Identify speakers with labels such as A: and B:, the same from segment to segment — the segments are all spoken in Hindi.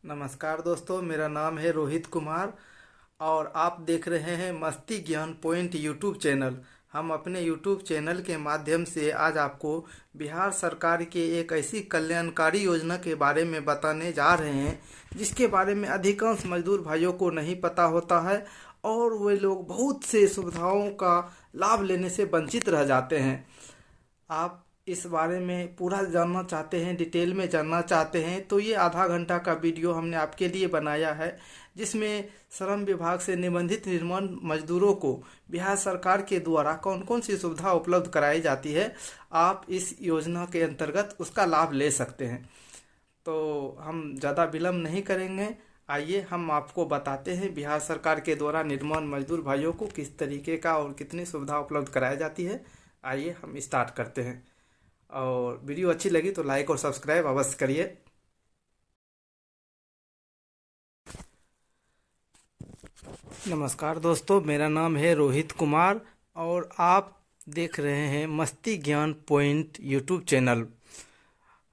A: नमस्कार दोस्तों, मेरा नाम है रोहित कुमार और आप देख रहे हैं मस्ती ज्ञान पॉइंट यूट्यूब चैनल। हम अपने यूट्यूब चैनल के माध्यम से आज आपको बिहार सरकार के एक ऐसी कल्याणकारी योजना के बारे में बताने जा रहे हैं जिसके बारे में अधिकांश मजदूर भाइयों को नहीं पता होता है और वे लोग बहुत से सुविधाओं का लाभ लेने से वंचित रह जाते हैं। आप इस बारे में पूरा जानना चाहते हैं, डिटेल में जानना चाहते हैं तो ये आधा घंटा का वीडियो हमने आपके लिए बनाया है, जिसमें श्रम विभाग से निबंधित निर्माण मजदूरों को बिहार सरकार के द्वारा कौन कौन सी सुविधा उपलब्ध कराई जाती है, आप इस योजना के अंतर्गत उसका लाभ ले सकते हैं। तो हम ज़्यादा विलम्ब नहीं करेंगे, आइए हम आपको बताते हैं बिहार सरकार के द्वारा निर्माण मजदूर भाइयों को किस तरीके का और कितनी सुविधा उपलब्ध कराई जाती है। आइए हम स्टार्ट करते हैं और वीडियो अच्छी लगी तो लाइक और सब्सक्राइब अवश्य करिए। नमस्कार दोस्तों, मेरा नाम है रोहित कुमार और आप देख रहे हैं मस्ती ज्ञान पॉइंट यूट्यूब चैनल।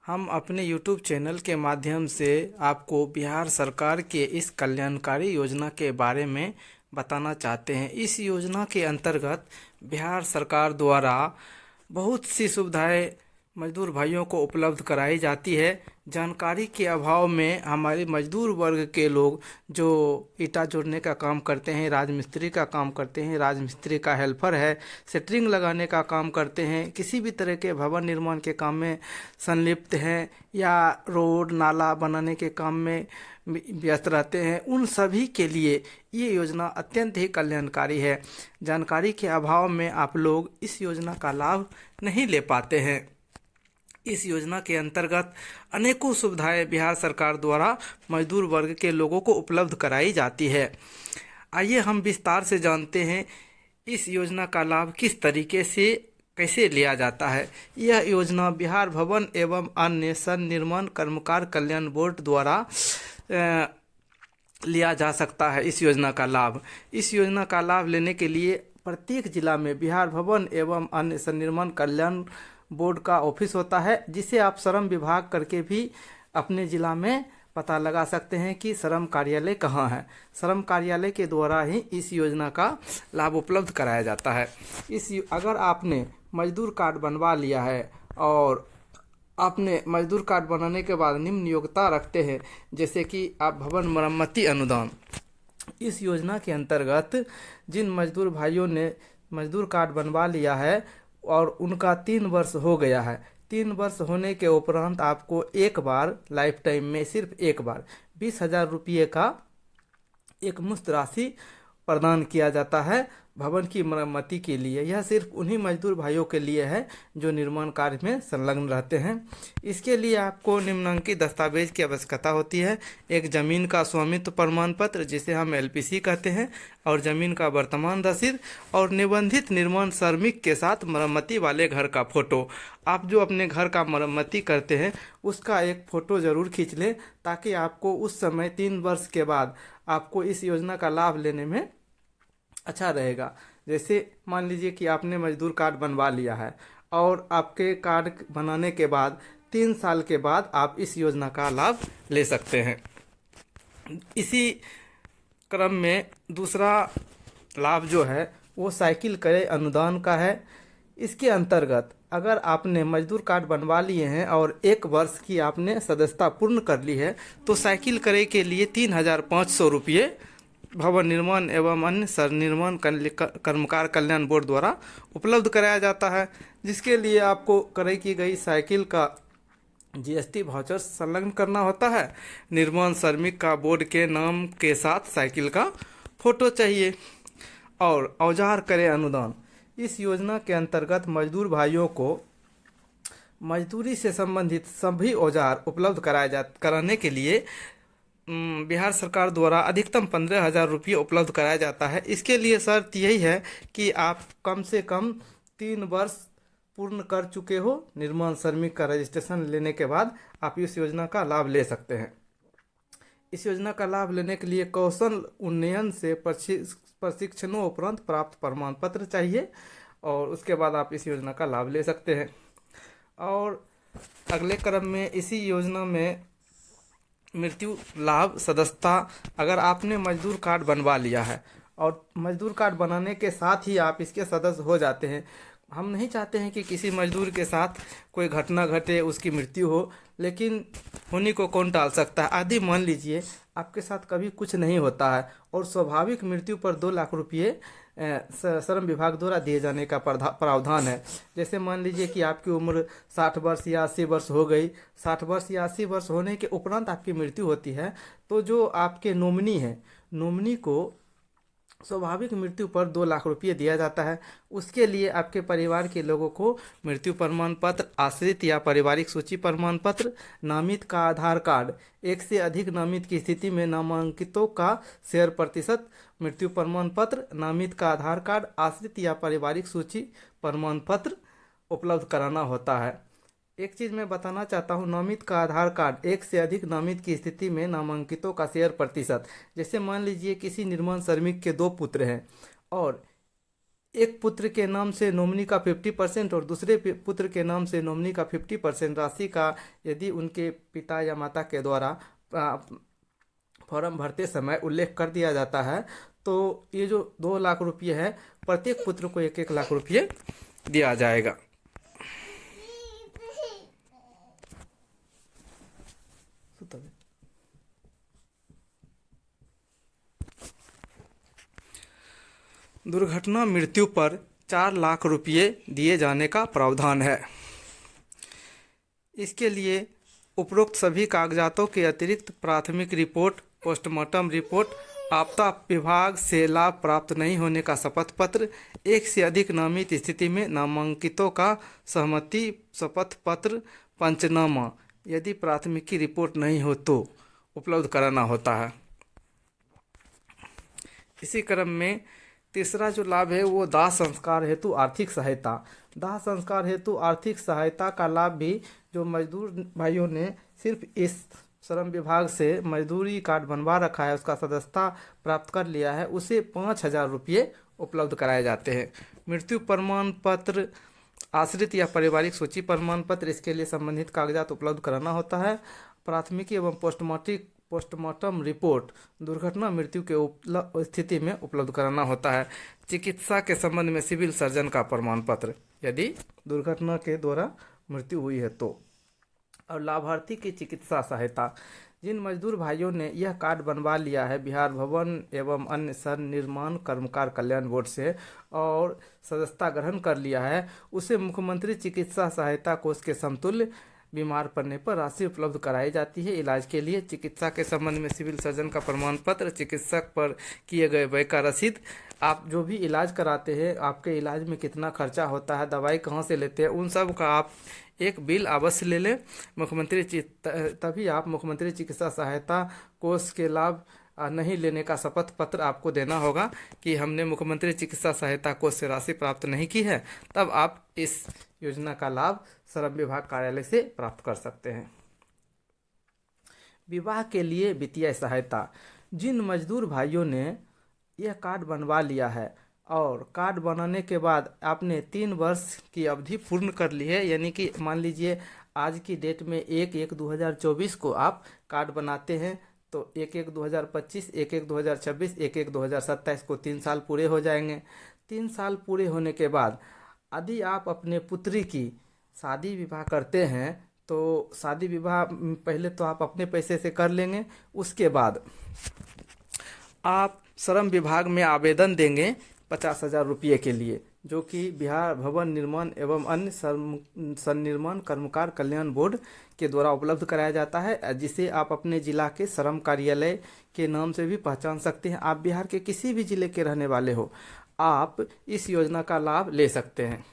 A: हम अपने यूट्यूब चैनल के माध्यम से आपको बिहार सरकार के इस कल्याणकारी योजना के बारे में बताना चाहते हैं। इस योजना के अंतर्गत बिहार सरकार द्वारा बहुत सी सुविधाएं मजदूर भाइयों को उपलब्ध कराई जाती है। जानकारी के अभाव में हमारे मजदूर वर्ग के लोग जो ईंटा जोड़ने का काम करते हैं, राजमिस्त्री का काम करते हैं, राजमिस्त्री का हेल्पर है, सेटरिंग लगाने का काम करते हैं, किसी भी तरह के भवन निर्माण के काम में संलिप्त हैं या रोड नाला बनाने के काम में व्यस्त रहते हैं, उन सभी के लिए ये योजना अत्यंत ही कल्याणकारी है। जानकारी के अभाव में आप लोग इस योजना का लाभ नहीं ले पाते हैं। इस योजना के अंतर्गत अनेकों सुविधाएं बिहार सरकार द्वारा मजदूर वर्ग के लोगों को उपलब्ध कराई जाती है। आइए हम विस्तार से जानते हैं इस योजना का लाभ किस तरीके से कैसे लिया जाता है। यह योजना बिहार भवन एवं अन्य निर्माण कर्मकार कल्याण बोर्ड द्वारा लिया जा सकता है। इस योजना का लाभ लेने के लिए प्रत्येक जिला में बिहार भवन एवं अन्य निर्माण कल्याण बोर्ड का ऑफिस होता है, जिसे आप श्रम विभाग करके भी अपने ज़िला में पता लगा सकते हैं कि श्रम कार्यालय कहाँ है। श्रम कार्यालय के द्वारा ही इस योजना का लाभ उपलब्ध कराया जाता है। अगर आपने मजदूर कार्ड बनवा लिया है और आपने मजदूर कार्ड बनाने के बाद निम्न योग्यता रखते हैं, जैसे कि आप भवन मरम्मती अनुदान, इस योजना के अंतर्गत जिन मजदूर भाइयों ने मजदूर कार्ड बनवा लिया है और उनका 3 वर्ष हो गया है, 3 वर्ष होने के उपरांत आपको एक बार लाइफ टाइम में सिर्फ एक बार 20,000 रुपये का एक मुश्त राशि प्रदान किया जाता है भवन की मरम्मती के लिए। यह सिर्फ उन्हीं मजदूर भाइयों के लिए है जो निर्माण कार्य में संलग्न रहते हैं। इसके लिए आपको निम्नलिखित दस्तावेज की आवश्यकता होती है। एक ज़मीन का स्वामित्व प्रमाण पत्र, जिसे हम एलपीसी कहते हैं, और ज़मीन का वर्तमान रसीद और निबंधित निर्माण श्रमिक के साथ मरम्मती वाले घर का फ़ोटो। आप जो अपने घर का मरम्मती करते हैं उसका एक फ़ोटो ज़रूर खींच लें, ताकि आपको उस समय 3 वर्ष के बाद आपको इस योजना का लाभ लेने में अच्छा रहेगा। जैसे मान लीजिए कि आपने मजदूर कार्ड बनवा लिया है और आपके कार्ड बनाने के बाद 3 साल के बाद आप इस योजना का लाभ ले सकते हैं। इसी क्रम में दूसरा लाभ जो है वो साइकिल क्रय अनुदान का है। इसके अंतर्गत अगर आपने मजदूर कार्ड बनवा लिए हैं और 1 वर्ष की आपने सदस्यता पूर्ण कर ली है, तो साइकिल क्रय के लिए 3,500 रुपये भवन निर्माण एवं अन्य निर्माण कर्मकार कल्याण बोर्ड द्वारा उपलब्ध कराया जाता है, जिसके लिए आपको क्रय की गई साइकिल का जीएसटी वाउचर संलग्न करना होता है। निर्माण श्रमिक का बोर्ड के नाम के साथ साइकिल का फोटो चाहिए। और औजार क्रय अनुदान, इस योजना के अंतर्गत मजदूर भाइयों को मजदूरी से संबंधित सभी औजार उपलब्ध कराने के लिए बिहार सरकार द्वारा अधिकतम 15,000 रुपये उपलब्ध कराया जाता है। इसके लिए शर्त यही है कि आप कम से कम 3 वर्ष पूर्ण कर चुके हो। निर्माण श्रमिक का रजिस्ट्रेशन लेने के बाद आप इस योजना का लाभ ले सकते हैं। इस योजना का लाभ लेने के लिए कौशल उन्नयन से प्रशिक्षणों उपरांत प्राप्त प्रमाण पत्र चाहिए और उसके बाद आप इस योजना का लाभ ले सकते हैं। और अगले क्रम में इसी योजना में मृत्यु लाभ सदस्यता, अगर आपने मजदूर कार्ड बनवा लिया है और मजदूर कार्ड बनाने के साथ ही आप इसके सदस्य हो जाते हैं, हम नहीं चाहते हैं कि किसी मजदूर के साथ कोई घटना घटे, उसकी मृत्यु हो, लेकिन होने को कौन टाल सकता है। आदि मान लीजिए आपके साथ कभी कुछ नहीं होता है और स्वाभाविक मृत्यु पर 2 लाख रुपये श्रम विभाग द्वारा दिए जाने का प्रावधान है। जैसे मान लीजिए कि आपकी उम्र 60 वर्ष या 80 वर्ष हो गई, 60 वर्ष या 80 वर्ष होने के उपरांत आपकी मृत्यु होती है, तो जो आपके नॉमिनी हैं, नॉमिनी को स्वाभाविक मृत्यु पर 2 लाख रुपये दिया जाता है। उसके लिए आपके परिवार के लोगों को मृत्यु प्रमाण पत्र, आश्रित या पारिवारिक सूची प्रमाण पत्र, नामित का आधार कार्ड, एक से अधिक नामित की स्थिति में नामांकितों का शेयर प्रतिशत, मृत्यु प्रमाण पत्र, नामित का आधार कार्ड, आश्रित या पारिवारिक सूची प्रमाण पत्र उपलब्ध कराना होता है। एक चीज़ मैं बताना चाहता हूँ, नामित का आधार कार्ड, एक से अधिक नामित की स्थिति में नामांकितों का शेयर प्रतिशत। जैसे मान लीजिए किसी निर्माण श्रमिक के 2 पुत्र हैं और एक पुत्र के नाम से नॉमिनी का 50% और दूसरे पुत्र के नाम से नॉमिनी का 50% राशि का यदि उनके पिता या माता के द्वारा फॉर्म भरते समय उल्लेख कर दिया जाता है, तो ये जो 2 लाख रुपये है, प्रत्येक पुत्र को 1-1 लाख रुपये दिया जाएगा। दुर्घटना मृत्यु पर 4 लाख रुपये दिए जाने का प्रावधान है। इसके लिए उपरोक्त सभी कागजातों के अतिरिक्त प्राथमिक रिपोर्ट, पोस्टमार्टम रिपोर्ट, आपदा विभाग से लाभ प्राप्त नहीं होने का शपथ पत्र, एक से अधिक नामित स्थिति में नामांकितों का सहमति शपथ पत्र, पंचनामा, यदि प्राथमिकी रिपोर्ट नहीं हो तो उपलब्ध कराना होता है। इसी क्रम में तीसरा जो लाभ है वो दाह संस्कार हेतु आर्थिक सहायता। दाह संस्कार हेतु आर्थिक सहायता का लाभ भी जो मजदूर भाइयों ने सिर्फ इस श्रम विभाग से मजदूरी कार्ड बनवा रखा है, उसका सदस्यता प्राप्त कर लिया है, उसे 5,000 रुपये उपलब्ध कराए जाते हैं। मृत्यु प्रमाण पत्र, आश्रित या पारिवारिक सूची प्रमाण पत्र, इसके लिए संबंधित कागजात उपलब्ध कराना होता है। प्राथमिकी एवं पोस्टमार्टम रिपोर्ट दुर्घटना मृत्यु के स्थिति में उपलब्ध कराना होता है। चिकित्सा के संबंध में सिविल सर्जन का प्रमाण पत्र, यदि दुर्घटना के द्वारा मृत्यु हुई है तो। और लाभार्थी की चिकित्सा सहायता, जिन मजदूर भाइयों ने यह कार्ड बनवा लिया है बिहार भवन एवं अन्य निर्माण कर्मकार कल्याण बोर्ड से और सदस्यता ग्रहण कर लिया है, उसे मुख्यमंत्री चिकित्सा सहायता कोष के समतुल्य बीमार पड़ने पर राशि उपलब्ध कराई जाती है इलाज के लिए। चिकित्सा के संबंध में सिविल सर्जन का प्रमाण पत्र, चिकित्सक पर किए गए व्यय का रसीद, आप जो भी इलाज कराते हैं, आपके इलाज में कितना खर्चा होता है, दवाई कहाँ से लेते हैं, उन सब का आप एक बिल अवश्य ले लें। तभी आप मुख्यमंत्री चिकित्सा सहायता कोष के लाभ नहीं लेने का शपथ पत्र आपको देना होगा कि हमने मुख्यमंत्री चिकित्सा सहायता कोष से राशि प्राप्त नहीं की है, तब आप इस योजना का लाभ श्रम विभाग कार्यालय से प्राप्त कर सकते हैं। विवाह के लिए वित्तीय सहायता, जिन मजदूर भाइयों ने यह कार्ड बनवा लिया है और कार्ड बनाने के बाद आपने 3 वर्ष की अवधि पूर्ण कर ली है, यानी कि मान लीजिए आज की डेट में 1/1/2024 को आप कार्ड बनाते हैं तो 1/1/2025, 1/1/2026, 1/1/2027 को 3 साल पूरे हो जाएंगे। 3 साल पूरे होने के बाद यदि आप अपने पुत्री की शादी विवाह करते हैं तो शादी विवाह पहले तो आप अपने पैसे से कर लेंगे, उसके बाद आप श्रम विभाग में आवेदन देंगे 50,000 रुपये के लिए, जो कि बिहार भवन निर्माण एवं अन्य सन्निर्माण कर्मकार कल्याण बोर्ड के द्वारा उपलब्ध कराया जाता है, जिसे आप अपने जिला के श्रम कार्यालय के नाम से भी पहचान सकते हैं। आप बिहार के किसी भी जिले के रहने वाले हो, आप इस योजना का लाभ ले सकते हैं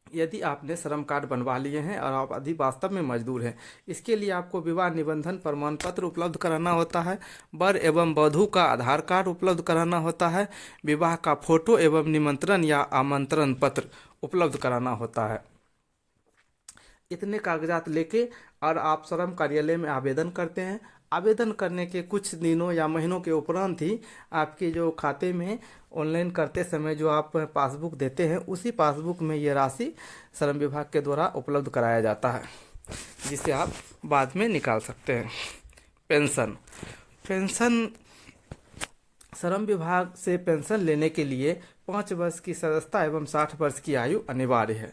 A: यदि आपने श्रम कार्ड बनवा लिए हैं और आप यदि वास्तव में मजदूर हैं। इसके लिए आपको विवाह निबंधन प्रमाण पत्र उपलब्ध कराना होता है, वर एवं वधू का आधार कार्ड उपलब्ध कराना होता है, विवाह का फोटो एवं निमंत्रण या आमंत्रण पत्र उपलब्ध कराना होता है। इतने कागजात लेके और आप श्रम कार्यालय में आवेदन करते हैं। आवेदन करने के कुछ दिनों या महीनों के उपरांत ही आपके जो खाते में ऑनलाइन करते समय जो आप पासबुक देते हैं, उसी पासबुक में ये राशि श्रम विभाग के द्वारा उपलब्ध कराया जाता है, जिसे आप बाद में निकाल सकते हैं। पेंशन। पेंशन श्रम विभाग से पेंशन लेने के लिए 5 वर्ष की सदस्यता एवं 60 वर्ष की आयु अनिवार्य है।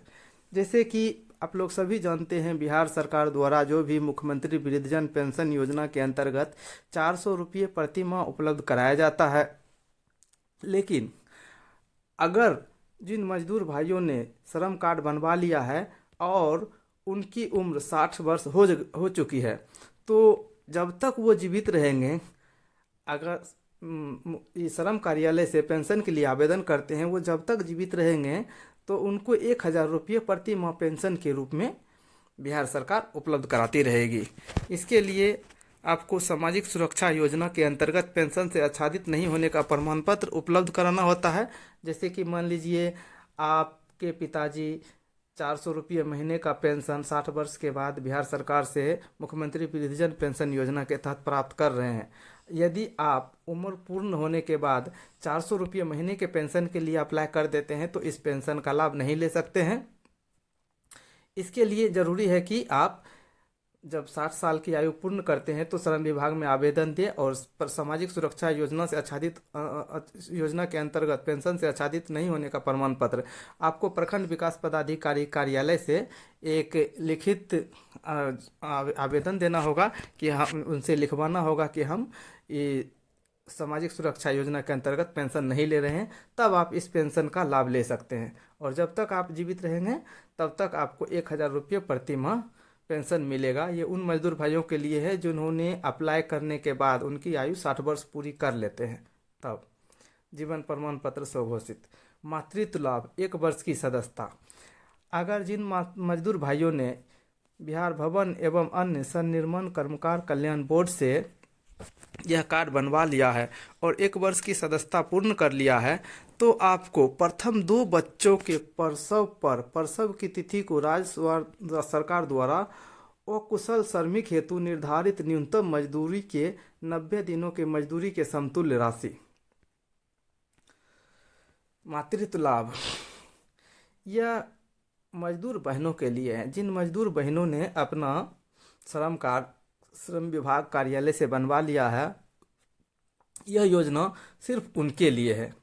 A: जैसे कि आप लोग सभी जानते हैं, बिहार सरकार द्वारा जो भी मुख्यमंत्री वृद्धजन पेंशन योजना के अंतर्गत 400 रुपये प्रति माह उपलब्ध कराया जाता है। लेकिन अगर जिन मजदूर भाइयों ने श्रम कार्ड बनवा लिया है और उनकी उम्र 60 वर्ष हो चुकी है, तो जब तक वो जीवित रहेंगे, अगर इस श्रम कार्यालय से पेंशन के लिए आवेदन करते हैं, वो जब तक जीवित रहेंगे तो उनको 1000 रुपये प्रति माह पेंशन के रूप में बिहार सरकार उपलब्ध कराती रहेगी। इसके लिए आपको सामाजिक सुरक्षा योजना के अंतर्गत पेंशन से आच्छादित नहीं होने का प्रमाण पत्र उपलब्ध कराना होता है। जैसे कि मान लीजिए आपके पिताजी 400 रुपये महीने का पेंशन 60 वर्ष के बाद बिहार सरकार से मुख्यमंत्री वृद्धजन पेंशन योजना के तहत प्राप्त कर रहे हैं। यदि आप उम्र पूर्ण होने के बाद 400 रुपये महीने के पेंशन के लिए अप्लाई कर देते हैं तो इस पेंशन का लाभ नहीं ले सकते हैं। इसके लिए ज़रूरी है कि आप जब 60 साल की आयु पूर्ण करते हैं तो श्रम विभाग में आवेदन दें और सामाजिक सुरक्षा योजना से आच्छादित योजना के अंतर्गत पेंशन से आच्छादित नहीं होने का प्रमाण पत्र आपको प्रखंड विकास पदाधिकारी कार्यालय से एक लिखित आवेदन देना होगा कि हम उनसे लिखवाना होगा कि हम ये सामाजिक सुरक्षा योजना के अंतर्गत पेंशन नहीं ले रहे हैं, तब आप इस पेंशन का लाभ ले सकते हैं। और जब तक आप जीवित रहेंगे तब तक आपको 1000 रुपये प्रति माह पेंशन मिलेगा। ये उन मजदूर भाइयों के लिए है जिन्होंने अप्लाई करने के बाद उनकी आयु 60 वर्ष पूरी कर लेते हैं, तब। जीवन प्रमाण पत्र स्वघोषित। मातृत्व लाभ 1 वर्ष की सदस्यता। अगर जिन मजदूर भाइयों ने बिहार भवन एवं अन्य सन्निर्माण कर्मकार कल्याण बोर्ड से यह कार्ड बनवा लिया है और 1 वर्ष की सदस्यता पूर्ण कर लिया है, तो आपको प्रथम 2 बच्चों के प्रसव की तिथि को राज्य सरकार द्वारा अकुशल श्रमिक हेतु निर्धारित न्यूनतम मजदूरी के 90 दिनों के मजदूरी के समतुल्य राशि। मातृत्व लाभ यह मजदूर बहनों के लिए है। जिन मजदूर बहनों ने अपना श्रम कार्ड श्रम विभाग कार्यालय से बनवा लिया है, यह योजना सिर्फ उनके लिए है।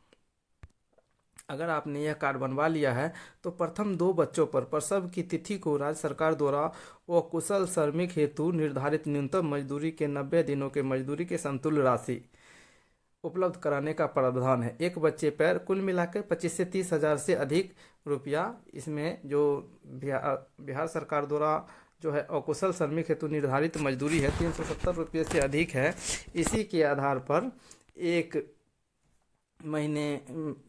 A: अगर आपने यह कार्ड बनवा लिया है तो प्रथम 2 बच्चों पर प्रसव की तिथि को राज्य सरकार द्वारा अकुशल श्रमिक हेतु निर्धारित न्यूनतम मजदूरी के 90 दिनों के मजदूरी के समतुल्य राशि उपलब्ध कराने का प्रावधान है। 1 बच्चे पर कुल मिलाकर 25 से 30 हज़ार से अधिक रुपया, इसमें जो बिहार सरकार द्वारा जो है अकुशल श्रमिक हेतु निर्धारित मजदूरी है 370 रुपये से अधिक है। इसी के आधार पर 1 महीने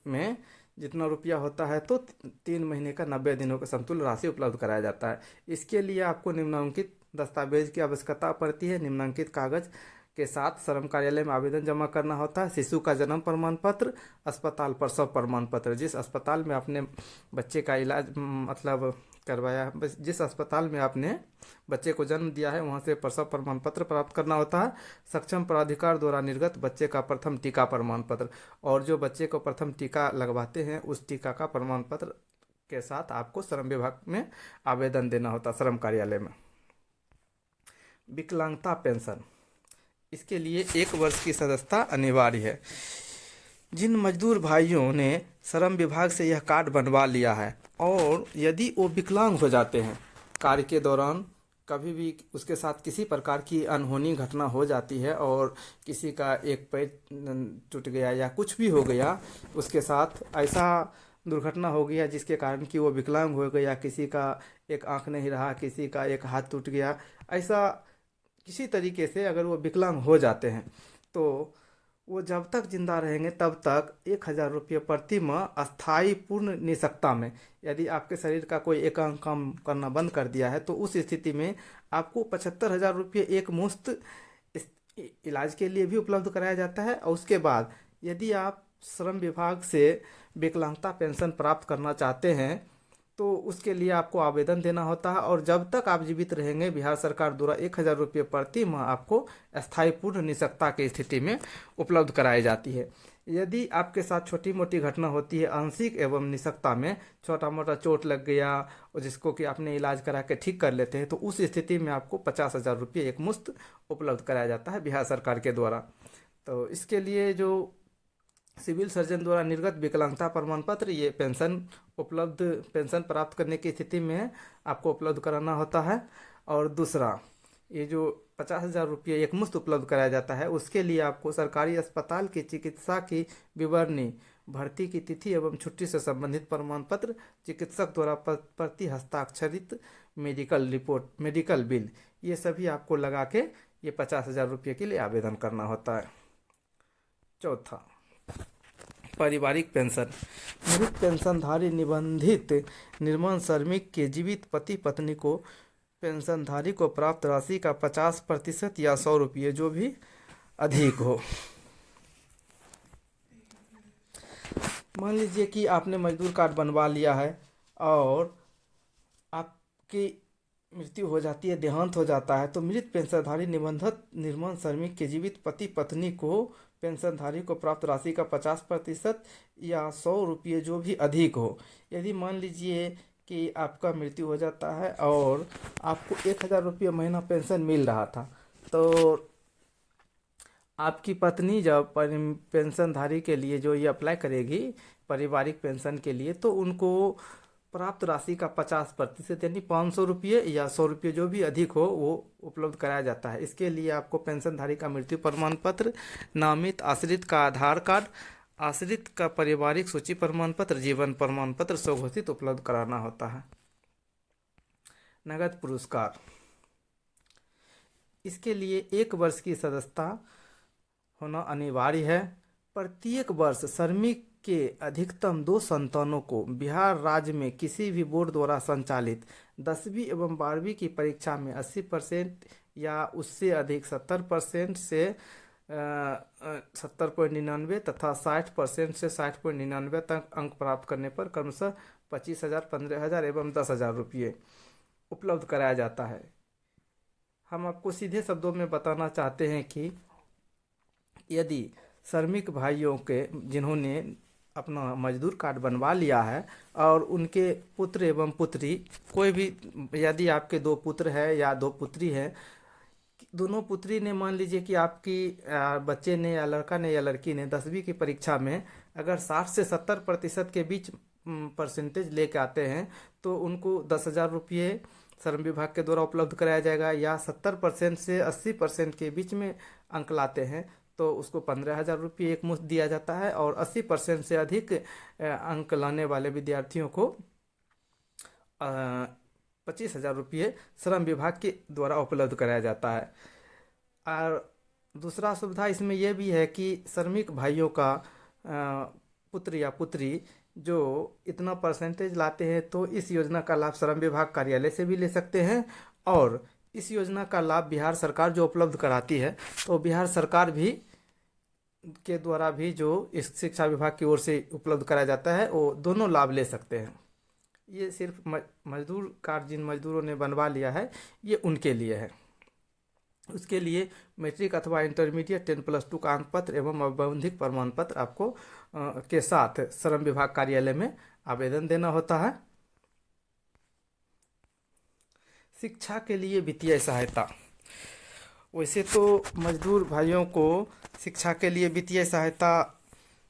A: में जितना रुपया होता है तो 3 महीने का 90 दिनों का समतुल्य राशि उपलब्ध कराया जाता है। इसके लिए आपको निम्नांकित दस्तावेज की आवश्यकता पड़ती है। निम्नांकित कागज के साथ श्रम कार्यालय में आवेदन जमा करना होता है। शिशु का जन्म प्रमाण पत्र, अस्पताल प्रसव प्रमाण पत्र, जिस अस्पताल में आपने बच्चे का इलाज मतलब करवाया, जिस अस्पताल में आपने बच्चे को जन्म दिया है वहां से प्रसव प्रमाण पत्र प्राप्त करना होता है। सक्षम प्राधिकार द्वारा निर्गत बच्चे का प्रथम टीका प्रमाण पत्र, और जो बच्चे को प्रथम टीका लगवाते हैं उस टीका का प्रमाण पत्र के साथ आपको श्रम विभाग में आवेदन देना होता श्रम कार्यालय में। विकलांगता पेंशन, इसके लिए 1 वर्ष की सदस्यता अनिवार्य है। जिन मजदूर भाइयों ने श्रम विभाग से यह कार्ड बनवा लिया है और यदि वो विकलांग हो जाते हैं, कार्य के दौरान कभी भी उसके साथ किसी प्रकार की अनहोनी घटना हो जाती है और किसी का एक पैर टूट गया या कुछ भी हो गया, उसके साथ ऐसा दुर्घटना हो गया जिसके कारण कि वो विकलांग हो गया, किसी का एक आंख नहीं रहा, किसी का एक हाथ टूट गया, ऐसा किसी तरीके से अगर वो विकलांग हो जाते हैं तो वो जब तक जिंदा रहेंगे तब तक 1000 रुपये प्रति माह अस्थायी पूर्ण निःशक्तता में, यदि आपके शरीर का कोई एक अंग काम करना बंद कर दिया है तो उस स्थिति में आपको 75,000 रुपये एक मुश्त इलाज के लिए भी उपलब्ध कराया जाता है। और उसके बाद यदि आप श्रम विभाग से विकलांगता पेंशन प्राप्त करना चाहते हैं तो उसके लिए आपको आवेदन देना होता है और जब तक आप जीवित रहेंगे बिहार सरकार द्वारा 1000 रुपये प्रति माह आपको अस्थायी पूर्ण निःशक्तता की स्थिति में उपलब्ध कराई जाती है। यदि आपके साथ छोटी मोटी घटना होती है आंशिक एवं निशक्ता में, छोटा मोटा चोट लग गया और जिसको कि आपने इलाज करा के ठीक कर लेते हैं, तो उस स्थिति में आपको 50,000 रुपये एक मुश्त उपलब्ध कराया जाता है बिहार सरकार के द्वारा। तो इसके लिए जो सिविल सर्जन द्वारा निर्गत विकलांगता प्रमाण पत्र, ये पेंशन प्राप्त करने की स्थिति में आपको उपलब्ध कराना होता है। और दूसरा, ये जो 50,000 रुपये एक मुश्त उपलब्ध कराया जाता है, उसके लिए आपको सरकारी अस्पताल की चिकित्सा की विवरणी, भर्ती की तिथि एवं छुट्टी से संबंधित प्रमाण पत्र, चिकित्सक द्वारा प्रति हस्ताक्षरित मेडिकल रिपोर्ट, मेडिकल बिल, ये सभी आपको लगा के ये 50,000 रुपये के लिए आवेदन करना होता है। चौथा, पारिवारिक पेंशन। मृत पेंशनधारी निबंधित निर्माण श्रमिक के जीवित पति पत्नी को पेंशनधारी को प्राप्त राशि का 50% या 100 रुपये जो भी अधिक हो। मान लीजिए कि आपने मजदूर कार्ड बनवा लिया है और आपकी मृत्यु हो जाती है, देहांत हो जाता है, तो मृत पेंशनधारी निबंधित निर्माण श्रमिक के जीवित पति पत्नी को पेंशनधारी को प्राप्त राशि का 50% या 100 रुपये जो भी अधिक हो। यदि मान लीजिए कि आपका मृत्यु हो जाता है और आपको 1,000 रुपये महीना पेंशन मिल रहा था, तो आपकी पत्नी जब पेंशनधारी के लिए जो ये अप्लाई करेगी पारिवारिक पेंशन के लिए, तो उनको प्राप्त राशि का 50% यानी 500 रुपये या 100 रुपये जो भी अधिक हो वो उपलब्ध कराया जाता है। इसके लिए आपको पेंशनधारी का मृत्यु प्रमाण पत्र, नामित आश्रित का आधार कार्ड, आश्रित का पारिवारिक सूची प्रमाण पत्र, जीवन प्रमाण पत्र स्वघोषित उपलब्ध कराना होता है। नगद पुरस्कार, इसके लिए 1 वर्ष की सदस्यता होना अनिवार्य है। प्रत्येक वर्ष श्रमिक के अधिकतम 2 संतानों को बिहार राज्य में किसी भी बोर्ड द्वारा संचालित 10वीं एवं 12वीं की परीक्षा में 80% या उससे अधिक 70% से 70.99 तथा 60% से 60.99 तक अंक प्राप्त करने पर क्रमशः 25,000, 15,000 एवं 10,000 रुपये उपलब्ध कराया जाता है। हम आपको सीधे शब्दों में बताना चाहते हैं कि यदि श्रमिक भाइयों के जिन्होंने अपना मजदूर कार्ड बनवा लिया है और उनके पुत्र एवं पुत्री, कोई भी, यदि आपके 2 पुत्र हैं या 2 पुत्री हैं, दोनों पुत्री ने, मान लीजिए कि आपकी बच्चे ने या लड़का ने या लड़की ने 10वीं की परीक्षा में अगर 60 से 70% के बीच परसेंटेज लेके आते हैं, तो उनको 10,000 रुपये श्रम विभाग के द्वारा उपलब्ध कराया जाएगा। या 70% से 80% के बीच में अंक लाते हैं तो उसको 15,000 रुपये एक मुश्त दिया जाता है। और 80% से अधिक अंक लाने वाले विद्यार्थियों को 25,000 रुपये श्रम विभाग के द्वारा उपलब्ध कराया जाता है। और दूसरा सुविधा इसमें यह भी है कि श्रमिक भाइयों का पुत्र या पुत्री जो इतना परसेंटेज लाते हैं, तो इस योजना का लाभ श्रम विभाग कार्यालय से भी ले सकते हैं। और इस योजना का लाभ बिहार सरकार जो उपलब्ध कराती है, तो बिहार सरकार भी के द्वारा भी जो इस शिक्षा विभाग की ओर से उपलब्ध कराया जाता है, वो दोनों लाभ ले सकते हैं। ये सिर्फ मजदूर कार्ड जिन मजदूरों ने बनवा लिया है, ये उनके लिए है। उसके लिए मैट्रिक अथवा इंटरमीडिएट 10+2 का अंक पत्र एवं औपबंधिक प्रमाण पत्र आपको के साथ श्रम विभाग कार्यालय में आवेदन देना होता है। शिक्षा के लिए वित्तीय सहायता, वैसे तो मजदूर भाइयों को शिक्षा के लिए वित्तीय सहायता,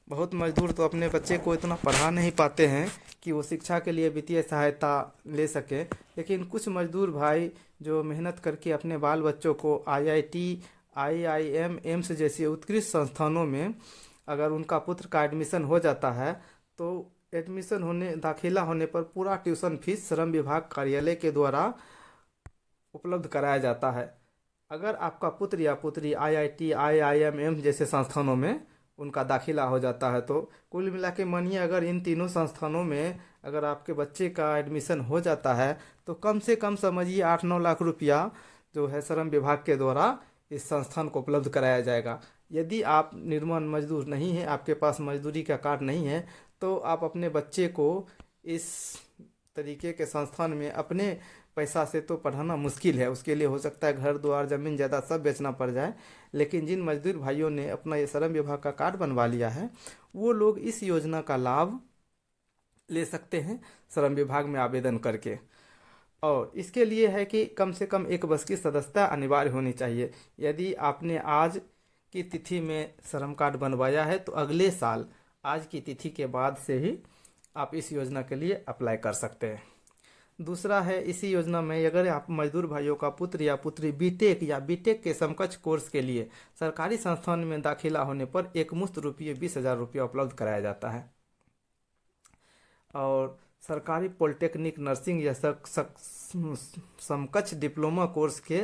A: बहुत मजदूर तो अपने बच्चे को इतना पढ़ा नहीं पाते हैं कि वो शिक्षा के लिए वित्तीय सहायता ले सके, लेकिन कुछ मजदूर भाई जो मेहनत करके अपने बाल बच्चों को IIT, IIM, एम्स जैसे उत्कृष्ट संस्थानों में अगर उनका पुत्र का एडमिशन हो जाता है, तो दाखिला होने पर पूरा ट्यूशन फीस श्रम विभाग कार्यालय के द्वारा उपलब्ध कराया जाता है। अगर आपका पुत्र या पुत्री IIT, IIM, एम्स जैसे संस्थानों में उनका दाखिला हो जाता है, तो कुल मिला के मानिए अगर इन तीनों संस्थानों में अगर आपके बच्चे का एडमिशन हो जाता है, तो कम से कम समझिए 8-9 लाख रुपया जो है श्रम विभाग के द्वारा इस संस्थान को उपलब्ध कराया जाएगा। यदि आप निर्माण मजदूर नहीं हैं, आपके पास मजदूरी का कार्ड नहीं है, तो आप अपने बच्चे को इस तरीके के संस्थान में अपने पैसा से तो पढ़ाना मुश्किल है, उसके लिए हो सकता है घर द्वार जमीन जायदाद सब बेचना पड़ जाए। लेकिन जिन मजदूर भाइयों ने अपना ये श्रम विभाग का कार्ड बनवा लिया है, वो लोग इस योजना का लाभ ले सकते हैं श्रम विभाग में आवेदन करके। और इसके लिए है कि कम से कम 1 वर्ष की सदस्यता अनिवार्य होनी चाहिए। यदि आपने आज की तिथि में श्रम कार्ड बनवाया है तो अगले साल आज की तिथि के बाद से ही आप इस योजना के लिए अप्लाई कर सकते हैं। दूसरा है, इसी योजना में अगर आप मजदूर भाइयों का पुत्र या पुत्री बीटेक या बीटेक के समकक्ष कोर्स के लिए सरकारी संस्थान में दाखिला होने पर एकमुश्त रुपये 20,000 रुपया उपलब्ध कराया जाता है। और सरकारी पॉलिटेक्निक नर्सिंग या समकक्ष डिप्लोमा कोर्स के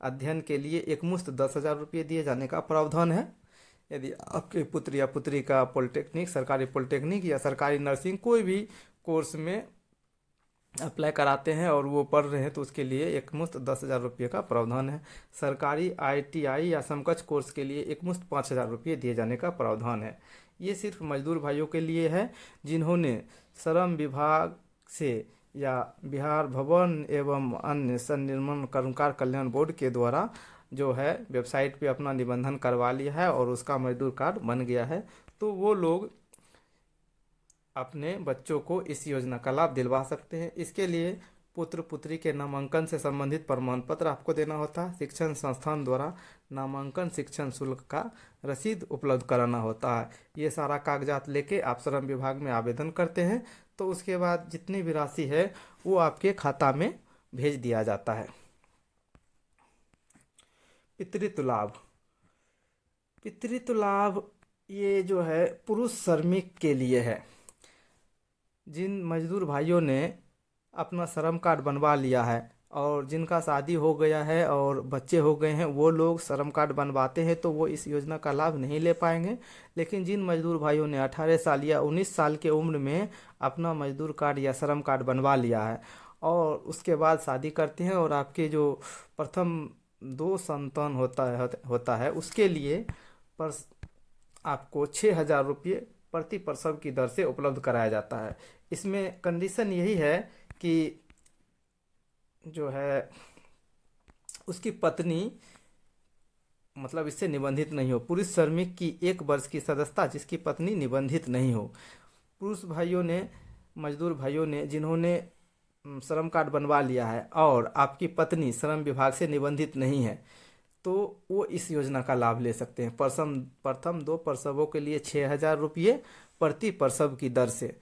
A: अध्ययन के लिए एकमुश्त 10,000 रुपये दिए जाने का प्रावधान है। यदि आपके पुत्र या पुत्री का पॉलिटेक्निक, सरकारी पॉलिटेक्निक या सरकारी नर्सिंग कोई भी कोर्स में अप्लाई कराते हैं और वो पढ़ रहे हैं तो उसके लिए एकमुश्त 10,000 रुपये का प्रावधान है। सरकारी ITI या समकक्ष कोर्स के लिए एकमुश्त 5,000 रुपये दिए जाने का प्रावधान है। ये सिर्फ मजदूर भाइयों के लिए है जिन्होंने श्रम विभाग से या बिहार भवन एवं अन्य सन्निर्माण कर्मकार कल्याण बोर्ड के द्वारा जो है वेबसाइट पे अपना निबंधन करवा लिया है और उसका मजदूर कार्ड बन गया है, तो वो लोग अपने बच्चों को इस योजना का लाभ दिलवा सकते हैं। इसके लिए पुत्र पुत्री के नामांकन से संबंधित प्रमाण पत्र आपको देना होता है। शिक्षण संस्थान द्वारा नामांकन शिक्षण शुल्क का रसीद उपलब्ध कराना होता है। ये सारा कागजात लेके आप श्रम विभाग में आवेदन करते हैं तो उसके बाद जितनी भी राशि है वो आपके खाता में भेज दिया जाता है। पितृत्व लाभ। पितृत्व लाभ ये जो है पुरुष श्रमिक के लिए है। जिन मजदूर भाइयों ने अपना श्रम कार्ड बनवा लिया है और जिनका शादी हो गया है और बच्चे हो गए हैं, वो लोग श्रम कार्ड बनवाते हैं तो वो इस योजना का लाभ नहीं ले पाएंगे। लेकिन जिन मजदूर भाइयों ने 18 साल या 19 साल के उम्र में अपना मजदूर कार्ड या श्रम कार्ड बनवा लिया है और उसके बाद शादी करते हैं और आपके जो प्रथम 2 संतान होता है उसके लिए पर आपको 6,000 रुपये प्रति प्रसव की दर से उपलब्ध कराया जाता है। इसमें कंडीशन यही है कि जो है उसकी पत्नी मतलब इससे निबंधित नहीं हो। पुरुष श्रमिक की 1 वर्ष की सदस्यता जिसकी पत्नी निबंधित नहीं हो। पुरुष भाइयों ने, मजदूर भाइयों ने जिन्होंने श्रम कार्ड बनवा लिया है और आपकी पत्नी श्रम विभाग से निबंधित नहीं है तो वो इस योजना का लाभ ले सकते हैं। प्रथम 2 प्रसवों के लिए 6,000 रुपये प्रति प्रसव की दर से।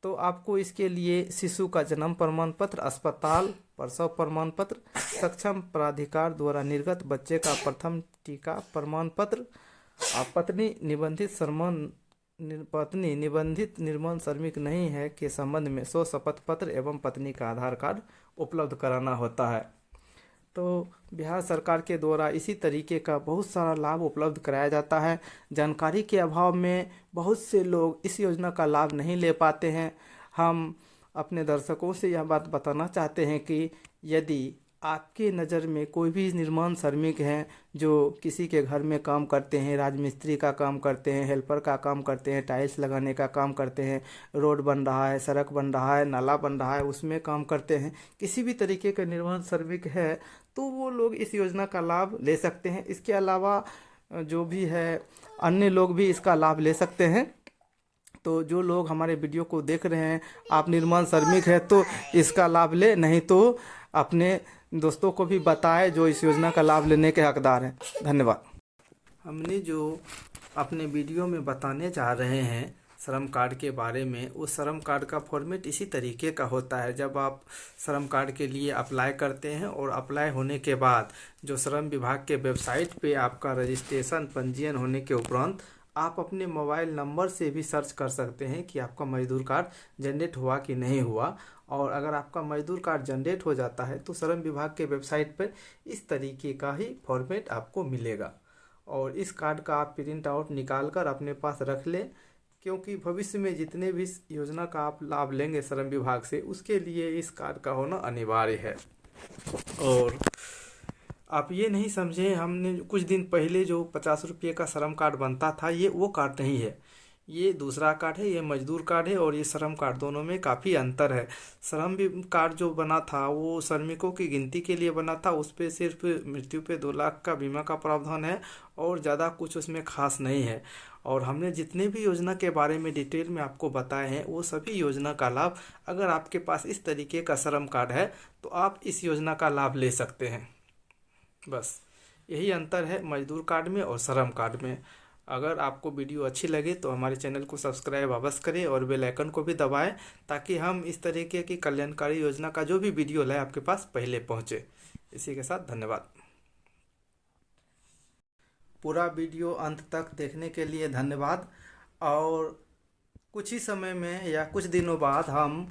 A: तो आपको इसके लिए शिशु का जन्म प्रमाण पत्र, अस्पताल प्रसव प्रमाण पत्र, सक्षम प्राधिकार द्वारा निर्गत बच्चे का प्रथम टीका प्रमाण पत्र, पत्नी निबंधित निर्माण श्रमिक नहीं है के संबंध में 100 शपथ पत्र एवं पत्नी का आधार कार्ड उपलब्ध कराना होता है। तो बिहार सरकार के द्वारा इसी तरीके का बहुत सारा लाभ उपलब्ध कराया जाता है। जानकारी के अभाव में बहुत से लोग इस योजना का लाभ नहीं ले पाते हैं। हम अपने दर्शकों से यह बात बताना चाहते हैं कि यदि आपके नज़र में कोई भी निर्माण श्रमिक हैं जो किसी के घर में काम करते हैं, राजमिस्त्री का काम करते हैं, हेल्पर का काम करते हैं, टाइल्स लगाने का काम करते हैं, रोड बन रहा है, सड़क बन रहा है, नाला बन रहा है, उसमें काम करते हैं, किसी भी तरीके का निर्माण श्रमिक है तो वो लोग इस योजना का लाभ ले सकते हैं। इसके अलावा जो भी है अन्य लोग भी इसका लाभ ले सकते हैं। तो जो लोग हमारे वीडियो को देख रहे हैं, आप निर्माण श्रमिक है तो इसका लाभ ले, नहीं तो अपने दोस्तों को भी बताएं जो इस योजना का लाभ लेने के हकदार हैं। धन्यवाद। हमने जो अपने वीडियो में बताने जा रहे हैं श्रम कार्ड के बारे में, उस श्रम कार्ड का फॉर्मेट इसी तरीके का होता है। जब आप श्रम कार्ड के लिए अप्लाई करते हैं और अप्लाई होने के बाद जो श्रम विभाग के वेबसाइट पे आपका रजिस्ट्रेशन पंजीयन होने के उपरांत आप अपने मोबाइल नंबर से भी सर्च कर सकते हैं कि आपका मजदूर कार्ड जनरेट हुआ कि नहीं हुआ। और अगर आपका मजदूर कार्ड जनरेट हो जाता है तो श्रम विभाग के वेबसाइट पर इस तरीके का ही फॉर्मेट आपको मिलेगा और इस कार्ड का आप प्रिंट आउट निकाल कर अपने पास रख लें, क्योंकि भविष्य में जितने भी योजना का आप लाभ लेंगे श्रम विभाग से उसके लिए इस कार्ड का होना अनिवार्य है। और आप ये नहीं समझें हमने कुछ दिन पहले जो 50 रुपये का श्रम कार्ड बनता था ये वो कार्ड नहीं है। ये दूसरा कार्ड है, ये मजदूर कार्ड है, और ये श्रम कार्ड, दोनों में काफ़ी अंतर है। श्रम भी कार्ड जो बना था वो श्रमिकों की गिनती के लिए बना था, उस पे सिर्फ मृत्यु पे 2 लाख का बीमा का प्रावधान है और ज़्यादा कुछ उसमें खास नहीं है। और हमने जितने भी योजना के बारे में डिटेल में आपको बताए हैं वो सभी योजना का लाभ, अगर आपके पास इस तरीके का श्रम कार्ड है तो आप इस योजना का लाभ ले सकते हैं। बस यही अंतर है मजदूर कार्ड में और श्रम कार्ड में। अगर आपको वीडियो अच्छी लगे तो हमारे चैनल को सब्सक्राइब अवश्य करें और बेल आइकन को भी दबाएं, ताकि हम इस तरीके की कल्याणकारी योजना का जो भी वीडियो लाए आपके पास पहले पहुंचे। इसी के साथ धन्यवाद। पूरा वीडियो अंत तक देखने के लिए धन्यवाद। और कुछ ही समय में या कुछ दिनों बाद हम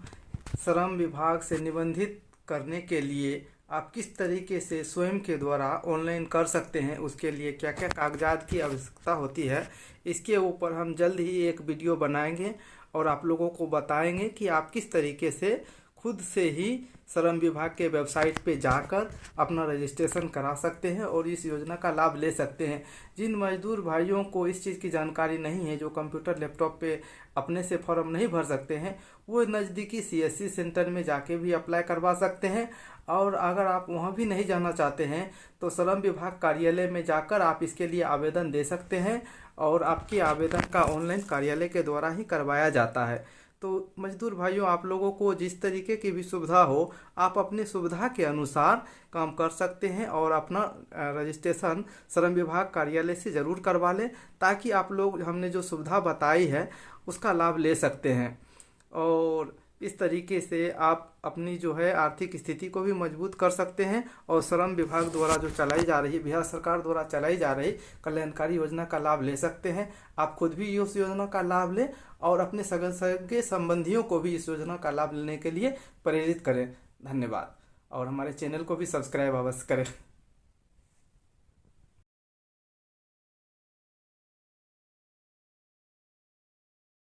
A: श्रम विभाग से निबंधित करने के लिए आप किस तरीके से स्वयं के द्वारा ऑनलाइन कर सकते हैं, उसके लिए क्या क्या कागजात की आवश्यकता होती है, इसके ऊपर हम जल्द ही एक वीडियो बनाएंगे और आप लोगों को बताएंगे कि आप किस तरीके से खुद से ही श्रम विभाग के वेबसाइट पे जाकर अपना रजिस्ट्रेशन करा सकते हैं और इस योजना का लाभ ले सकते हैं। जिन मजदूर भाइयों को इस चीज़ की जानकारी नहीं है, जो कंप्यूटर लैपटॉप पे अपने से फॉर्म नहीं भर सकते हैं, वो नज़दीकी सीएससी सेंटर में जाके भी अप्लाई करवा सकते हैं। और अगर आप वहाँ भी नहीं जाना चाहते हैं तो श्रम विभाग कार्यालय में जाकर आप इसके लिए आवेदन दे सकते हैं और आपके आवेदन का ऑनलाइन कार्यालय के द्वारा ही करवाया जाता है। तो मजदूर भाइयों, आप लोगों को जिस तरीके की भी सुविधा हो, आप अपनी सुविधा के अनुसार काम कर सकते हैं और अपना रजिस्ट्रेशन श्रम विभाग कार्यालय से ज़रूर करवा लें, ताकि आप लोग हमने जो सुविधा बताई है उसका लाभ ले सकते हैं। और इस तरीके से आप अपनी जो है आर्थिक स्थिति को भी मजबूत कर सकते हैं और श्रम विभाग द्वारा जो चलाई जा रही, बिहार सरकार द्वारा चलाई जा रही कल्याणकारी योजना का लाभ ले सकते हैं। आप खुद भी इस योजना का लाभ लें और अपने सगे संबंधियों को भी इस योजना का लाभ लेने के लिए प्रेरित करें। धन्यवाद। और हमारे चैनल को भी सब्सक्राइब अवश्य करें।